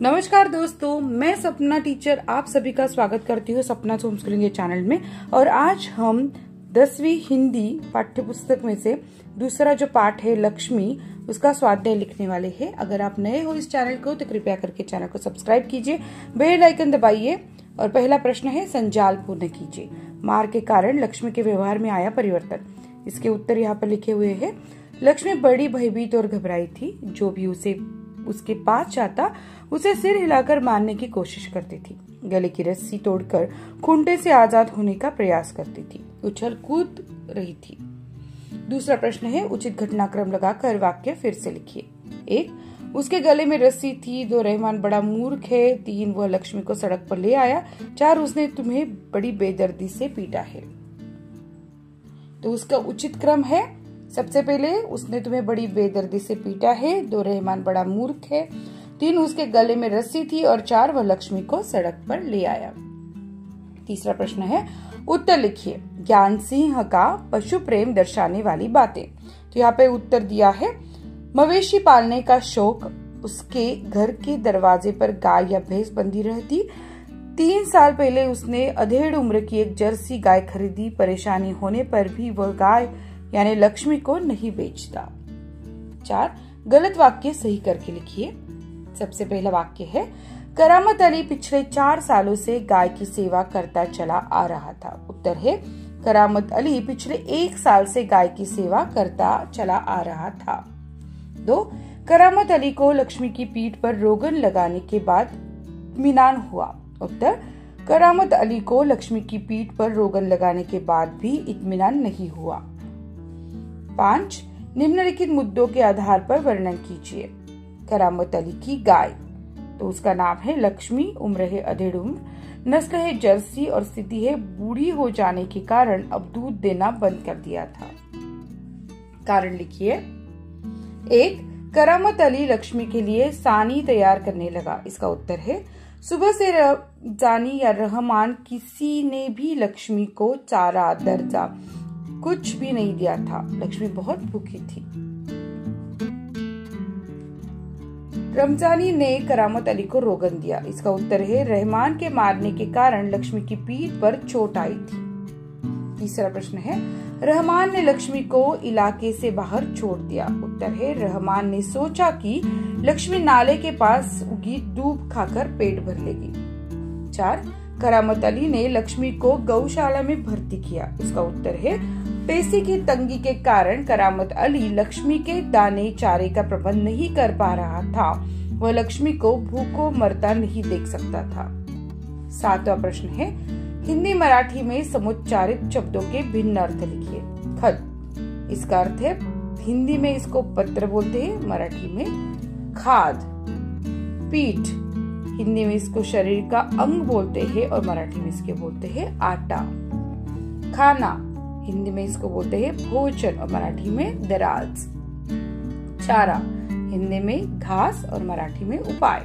नमस्कार दोस्तों, मैं सपना टीचर आप सभी का स्वागत करती हूँ सपना होम स्कूलिंग के चैनल में। और आज हम 10वीं हिंदी पाठ्य पुस्तक में से दूसरा जो पाठ है लक्ष्मी, उसका स्वाध्याय लिखने वाले हैं। अगर आप नए हो इस चैनल को तो कृपया करके चैनल को सब्सक्राइब कीजिए, बेल आइकन दबाइए। और पहला प्रश्न है, संजाल पूर्ण कीजिए। मार के कारण लक्ष्मी के व्यवहार में आया परिवर्तन। इसके उत्तर यहाँ पर लिखे हुए हैं। लक्ष्मी बड़ी भयभीत और घबराई थी। जो भी उसके पास जाता उसे सिर हिलाकर मारने की कोशिश करती थी। गले की रस्सी तोड़कर खूंटे से आजाद होने का प्रयास करती थी। उछल कूद रही थी। दूसरा प्रश्न है, उचित घटनाक्रम लगाकर वाक्य फिर से लिखिए। 1, उसके गले में रस्सी थी। 2, रहमान बड़ा मूर्ख है। 3, वह लक्ष्मी को सड़क पर ले आया। 4, उसने तुम्हें बड़ी बेदर्दी से पीटा है। तो उसका उचित क्रम है, सबसे पहले उसने तुम्हें बड़ी बेदर्दी से पीटा है। 2, रहमान बड़ा मूर्ख है। 3, उसके गले में रस्सी थी। और 4, वह लक्ष्मी को सड़क पर ले आया। तीसरा प्रश्न है, उत्तर लिखिए। ज्ञान सिंह का पशु प्रेम दर्शाने वाली बातें। तो यहाँ पे उत्तर दिया है, मवेशी पालने का शौक। उसके घर के दरवाजे पर गाय या भैंस बंधी रहती। 3 साल पहले उसने अधेड़ उम्र की एक जर्सी गाय खरीदी। परेशानी होने पर भी वह गाय यानी लक्ष्मी को नहीं बेचता। 4, गलत वाक्य सही करके लिखिए। सबसे पहला वाक्य है, करामत अली पिछले 4 सालों से गाय की सेवा करता चला आ रहा था। उत्तर है, करामत अली पिछले 1 साल से गाय की सेवा करता चला आ रहा था। 2, करामत अली को लक्ष्मी की पीठ पर रोगन लगाने के बाद इत्मीनान हुआ। उत्तर, करामत अली को लक्ष्मी की पीठ पर रोगन लगाने के बाद भी इत्मीनान नहीं हुआ। 5, निम्नलिखित मुद्दों के आधार पर वर्णन कीजिए। करामत अली की गाय, तो उसका नाम है लक्ष्मी, उम्र है अधेड़ उम्र, नस्ल है जर्सी और स्थिति है बूढ़ी हो जाने के कारण अब दूध देना बंद कर दिया था। कारण लिखिए। 1, करामत अली लक्ष्मी के लिए सानी तैयार करने लगा। इसका उत्तर है, सुबह से जानी या रहमान किसी ने भी लक्ष्मी को चारा दर्जा कुछ भी नहीं दिया था। लक्ष्मी बहुत भूखी थी। रमजानी ने करामत अली को रोगन दिया। इसका उत्तर है, रहमान के मारने के कारण लक्ष्मी की पीठ पर चोट आई थी। तीसरा प्रश्न है, रहमान ने लक्ष्मी को इलाके से बाहर छोड़ दिया। उत्तर है, रहमान ने सोचा कि लक्ष्मी नाले के पास उगी दूब खाकर पेट भर लेगी। 4, करामत अली ने लक्ष्मी को गौशाला में भर्ती किया। इसका उत्तर है, पैसे की तंगी के कारण करामत अली लक्ष्मी के दाने चारे का प्रबंध नहीं कर पा रहा था। वह लक्ष्मी को भूखों मरता नहीं देख सकता था। 7वां प्रश्न है, हिंदी मराठी में समुच्चारित शब्दों के भिन्न अर्थ लिखिए। खत, इसका अर्थ है, हिंदी में इसको पत्र बोलते हैं, मराठी में खाद। पीठ, हिंदी में इसको शरीर का अंग बोलते हैं और मराठी में इसके बोलते हैं आटा। खाना, हिंदी में इसको बोलते हैं भोजन और मराठी में दराज। चारा, हिंदी में घास और मराठी में उपाय।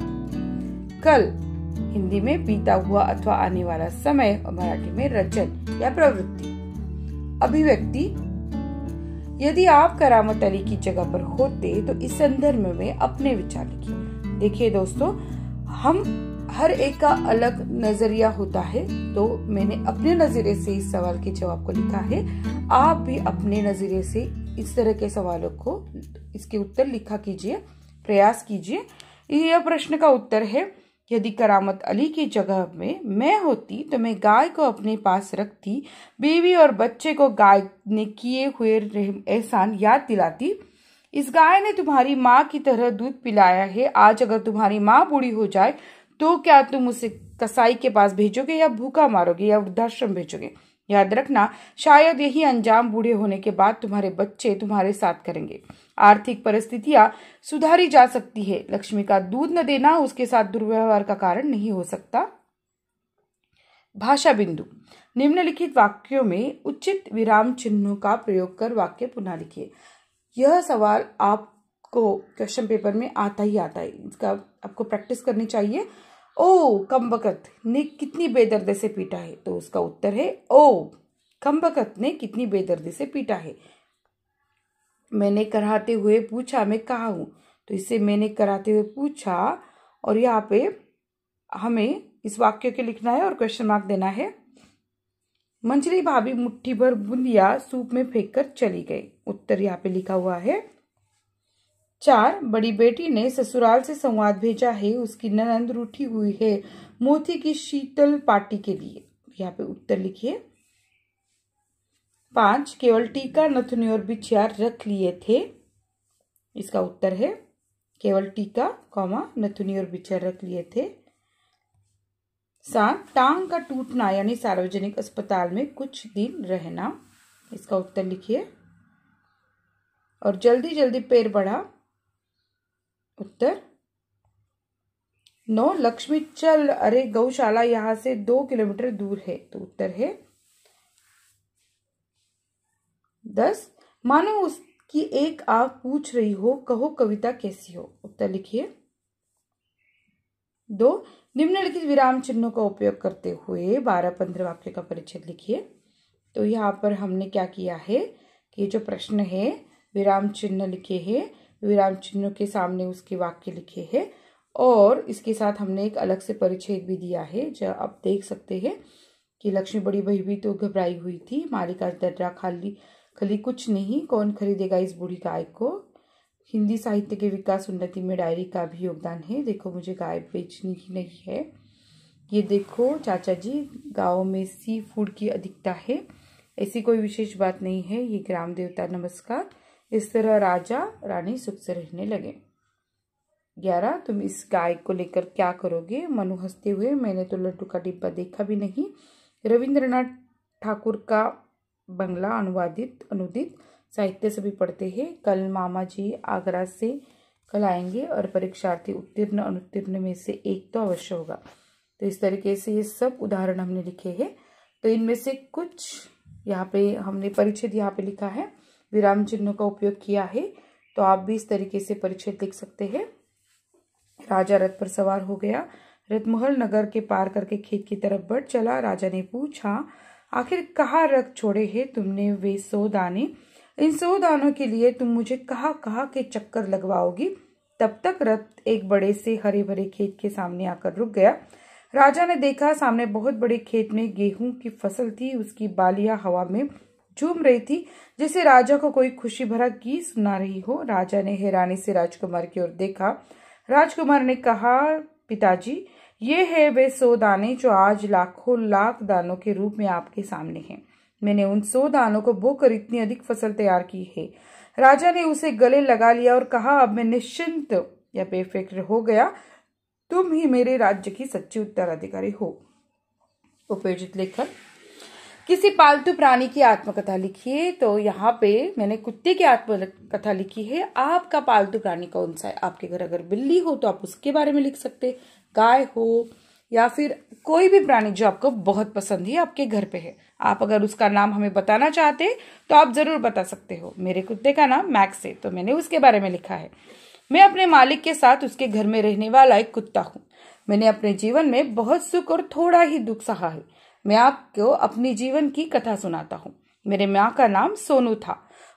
कल, हिंदी में बीता हुआ अथवा आने वाला समय और मराठी में रचन या प्रवृत्ति। अभिव्यक्ति, यदि आप करामत अली की जगह पर होते तो इस संदर्भ में अपने विचार लिखिए। देखिए दोस्तों, हम हर एक का अलग नजरिया होता है, तो मैंने अपने नजरिए से इस सवाल के जवाब को लिखा है। आप भी अपने नजरिए से इस तरह के सवालों को, इसके उत्तर लिखा कीजिए, प्रयास कीजिए। यह प्रश्न का उत्तर है, यदि करामत अली की जगह में मैं होती तो मैं गाय को अपने पास रखती, बीवी और बच्चे को गाय ने किए हुए एहसान याद दिलाती। इस गाय ने तुम्हारी माँ की तरह दूध पिलाया है। आज अगर तुम्हारी माँ बूढ़ी हो जाए तो क्या तुम उसे कसाई के पास भेजोगे या भूखा मारोगे या वृद्धाश्रम भेजोगे? याद रखना, शायद यही अंजाम बूढ़े होने के बाद तुम्हारे बच्चे तुम्हारे साथ करेंगे। आर्थिक परिस्थितियां सुधारी जा सकती है। लक्ष्मी का दूध न देना उसके साथ दुर्व्यवहार का कारण नहीं हो सकता। भाषा बिंदु, निम्नलिखित वाक्यों में उचित विराम चिन्हों का प्रयोग कर वाक्य पुनः लिखिए। यह सवाल आपको क्वेश्चन पेपर में आता ही आता है, इसका आपको प्रैक्टिस करनी चाहिए। ओ कमबख्त ने कितनी बेदर्दी से पीटा है, तो उसका उत्तर है, ओ कमबख्त ने कितनी बेदर्दी से पीटा है। मैंने कराहते हुए पूछा, मैं कहाँ हूँ, तो इससे मैंने कराते हुए पूछा और यहाँ पे हमें इस वाक्य के लिखना है और क्वेश्चन मार्क देना है। मंजरी भाभी मुट्ठी भर बूंदिया सूप में फेंककर चली गई। उत्तर यहाँ पे लिखा हुआ है। 4, बड़ी बेटी ने ससुराल से संवाद भेजा है, उसकी ननंद रूठी हुई है मोती की शीतल पार्टी के लिए। यहाँ पे उत्तर लिखिए। 5, केवल टीका नथुनी और बिछिया रख लिए थे। इसका उत्तर है केवल टीका नथुनी और बिछिया रख लिए थे। 7, टांग का टूटना यानी सार्वजनिक अस्पताल में कुछ दिन रहना। इसका उत्तर लिखिए। और जल्दी जल्दी पैर बढ़ा। उत्तर। 9, लक्ष्मी चल, अरे गौशाला यहां से 2 किलोमीटर दूर है। तो उत्तर है। 10, मानो उसकी एक आंख पूछ रही हो, कहो कविता कैसी हो। उत्तर लिखिए। 2, निम्नलिखित विराम चिन्हों का उपयोग करते हुए 12-15 वाक्य का परिच्छेद लिखिए। तो यहाँ पर हमने क्या किया है कि जो प्रश्न है विराम चिन्ह लिखे हैं, विराम चिन्हों के सामने उसके वाक्य लिखे हैं और इसके साथ हमने एक अलग से परिच्छेद भी दिया है। जो आप देख सकते हैं कि लक्ष्मी बड़ी भयभीत तो घबराई हुई थी। मालिका दर्रा खाली कुछ नहीं, कौन खरीदेगा इस बूढ़ी गाय को। हिंदी साहित्य के विकास उन्नति में डायरी का भी योगदान है। देखो मुझे गाय बेचनी ही नहीं है। ये देखो चाचा जी, गाँव में सी फूड की अधिकता है, ऐसी कोई विशेष बात नहीं है। ये ग्राम देवता नमस्कार। इस तरह राजा रानी सुख से रहने लगे। 11, तुम इस गाय को लेकर क्या करोगे। मनु हंसते हुए, मैंने तो लड्डू का डिब्बा देखा भी नहीं। रविंद्रनाथ ठाकुर का बंगला अनुदित साहित्य सभी पढ़ते हैं। कल मामा जी आगरा से कल आएंगे और परीक्षार्थी उत्तीर्ण अनुत्तीर्ण में से एक तो अवश्य होगा। तो इस तरीके से ये सब उदाहरण हमने लिखे हैं। तो इनमें से कुछ यहाँ पे हमने परिच्छेद यहाँ पे लिखा है, विराम चिन्हों का उपयोग किया है। तो आप भी इस तरीके से परिच्छेद लिख सकते हैं। राजा रथ पर सवार हो गया। रतमहल नगर के पार करके खेत की तरफ बढ़ चला। राजा ने पूछा, आखिर कहाँ रख छोड़े हैं तुमने वे 100 दाने। इन 100 दानों के लिए तुम मुझे कहाँ कहाँ के चक्कर लगवाओगी। तब तक रथ एक बड़े से हरे भरे खेत के सामने आकर रुक गया। राजा ने देखा सामने बहुत बड़े खेत में गेहूं की फसल थी। उसकी बालियां हवा में झूम रही थी जैसे राजा को कोई खुशी भरा गीत सुना रही हो। राजा ने हैरानी से राजकुमार की ओर देखा। राजकुमार ने कहा, पिताजी, ये है वे 100 दाने जो आज लाखों लाख दानों के रूप में आपके सामने हैं। मैंने उन 100 दानों को बोकर इतनी अधिक फसल तैयार की है। राजा ने उसे गले लगा लिया और कहा, अब मैं निश्चिंत या बेफिक्र हो गया। तुम ही मेरे राज्य की सच्ची उत्तराधिकारी हो। उपेक्षित लेखन। किसी पालतू प्राणी की आत्मकथा लिखिए। तो यहाँ पे मैंने कुत्ते की आत्मकथा लिखी है। आपका पालतू प्राणी कौन सा है। आपके घर अगर बिल्ली हो तो आप उसके बारे में लिख सकते, गाय हो या फिर कोई भी प्राणी जो आपको बहुत पसंद है, आपके घर पे है। आप अगर उसका नाम हमें बताना चाहते तो आप जरूर बता सकते हो। मेरे कुत्ते का नाम मैक्स है तो मैंने उसके बारे में लिखा है। मैं अपने मालिक के साथ उसके घर में रहने वाला एक कुत्ता हूँ। मैंने अपने जीवन में बहुत सुख और थोड़ा ही दुख सहा है। मैं आपको अपनी जीवन की कथा सुनाता हूँ। मेरे माँ का नाम सोनू था।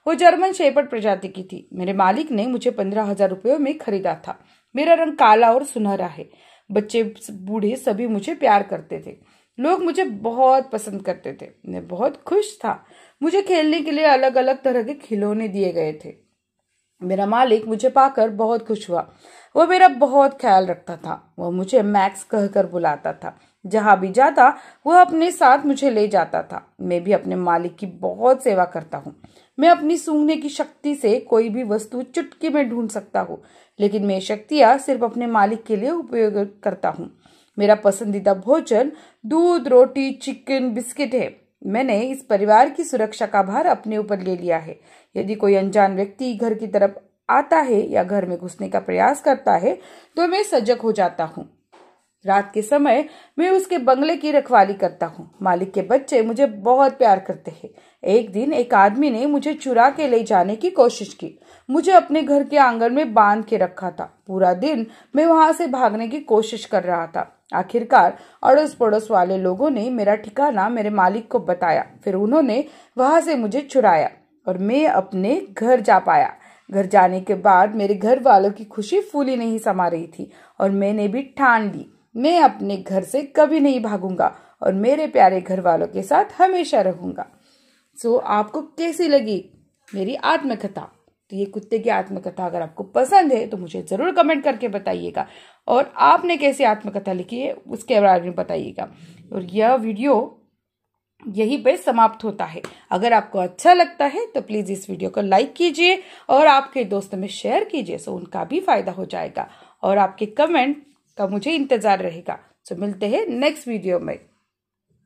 वो जर्मन शेपर्ड प्रजाति की थी। मेरे मालिक ने मुझे 15,000 रुपयों में खरीदा था। मेरा रंग काला और सुनहरा है। बच्चे बूढ़े सभी मुझे प्यार करते थे। लोग मुझे बहुत पसंद करते थे। मैं बहुत खुश था। मुझे खेलने के लिए अलग अलग तरह के खिलौने दिए गए थे। मेरा मालिक मुझे पाकर बहुत खुश हुआ। वो मेरा बहुत ख्याल रखता था। वह मुझे मैक्स कहकर बुलाता था। जहां भी जाता वह अपने साथ मुझे ले जाता था। मैं भी अपने मालिक की बहुत सेवा करता हूँ। मैं अपनी सूंघने की शक्ति से कोई भी वस्तु चुटकी में ढूंढ सकता हूँ, लेकिन मैं शक्तियाँ सिर्फ अपने मालिक के लिए उपयोग करता हूँ। मेरा पसंदीदा भोजन दूध, रोटी, चिकन, बिस्किट है। मैंने इस परिवार की सुरक्षा का भार अपने ऊपर ले लिया है। यदि कोई अनजान व्यक्ति घर की तरफ आता है या घर में घुसने का प्रयास करता है तो मैं सजग हो जाता हूँ। रात के समय मैं उसके बंगले की रखवाली करता हूँ। मालिक के बच्चे मुझे बहुत प्यार करते हैं। एक दिन एक आदमी ने मुझे चुरा के ले जाने की कोशिश की। मुझे अपने घर के आंगन में बांध के रखा था। पूरा दिन मैं वहां से भागने की कोशिश कर रहा था। आखिरकार अड़ोस पड़ोस वाले लोगों ने मेरा ठिकाना मेरे मालिक को बताया। फिर उन्होंने वहां से मुझे छुड़ाया और मैं अपने घर जा पाया। घर जाने के बाद मेरे घर वालों की खुशी फूली नहीं समा रही थी और मैंने भी ठान ली मैं अपने घर से कभी नहीं भागूंगा और मेरे प्यारे घर वालों के साथ हमेशा रहूंगा। सो आपको कैसी लगी मेरी आत्मकथा? तो ये कुत्ते की आत्मकथा अगर आपको पसंद है तो मुझे जरूर कमेंट करके बताइएगा और आपने कैसी आत्मकथा लिखी है उसके बारे में बताइएगा। और यह वीडियो यहीं पे समाप्त होता है। अगर आपको अच्छा लगता है तो प्लीज इस वीडियो को लाइक कीजिए और आपके दोस्तों में शेयर कीजिए सो उनका भी फायदा हो जाएगा और आपके कमेंट का मुझे इंतजार रहेगा। सो मिलते हैं नेक्स्ट वीडियो में।